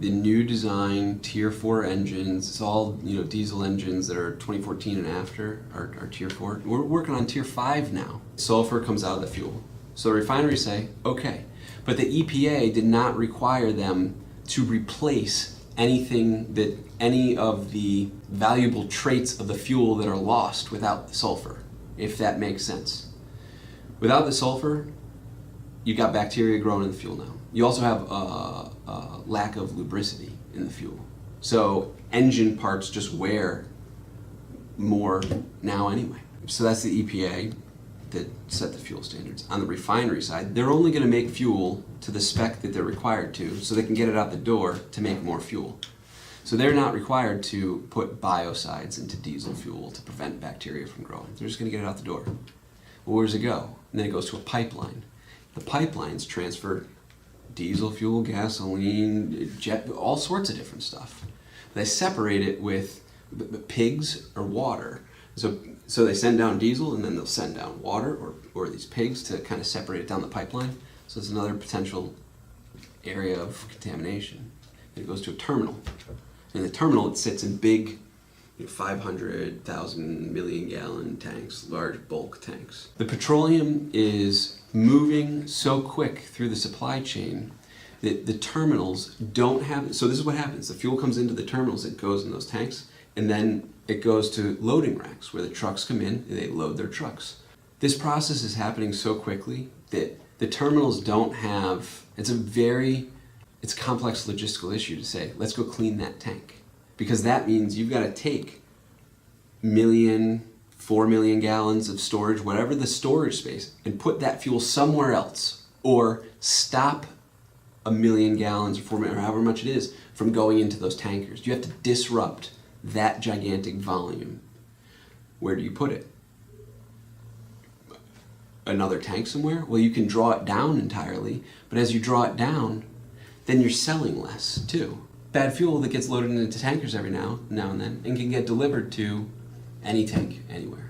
the new design Tier 4 engines. It's all diesel engines that are 2014 and after are Tier 4. We're working on Tier 5 now. Sulfur comes out of the fuel. So refineries say, okay, but the EPA did not require them to replace anything that any of the valuable traits of the fuel that are lost without the sulfur, if that makes sense. Without the sulfur, you got bacteria growing in the fuel now. You also have a lack of lubricity in the fuel. So engine parts just wear more now anyway. So that's the EPA that set the fuel standards. On the refinery side, they're only going to make fuel to the spec that they're required to, so they can get it out the door to make more fuel. So they're not required to put biocides into diesel fuel to prevent bacteria from growing. They're just going to get it out the door. Well, where does it go? And then it goes to a pipeline. The pipelines transfer diesel fuel, gasoline, jet, all sorts of different stuff. They separate it with pigs or water. So they send down diesel, and then they'll send down water or these pigs to kind of separate it down the pipeline. So it's another potential area of contamination. And it goes to a terminal. In the terminal, it sits in big 500,000 million gallon tanks, large bulk tanks. The petroleum is moving so quick through the supply chain that the terminals don't have, so this is what happens. The fuel comes into the terminals, it goes in those tanks, and then it goes to loading racks where the trucks come in and they load their trucks. This process is happening so quickly that the terminals don't have, it's a complex logistical issue to say, let's go clean that tank. Because that means you've got to take 4 million gallons of storage, whatever the storage space, and put that fuel somewhere else, or stop 1 million gallons or 4 million, or however much it is, from going into those tankers. You have to disrupt that gigantic volume. Where do you put it? Another tank somewhere? Well, you can draw it down entirely, but as you draw it down, then you're selling less too. Bad fuel that gets loaded into tankers every now and then and can get delivered to any tank anywhere.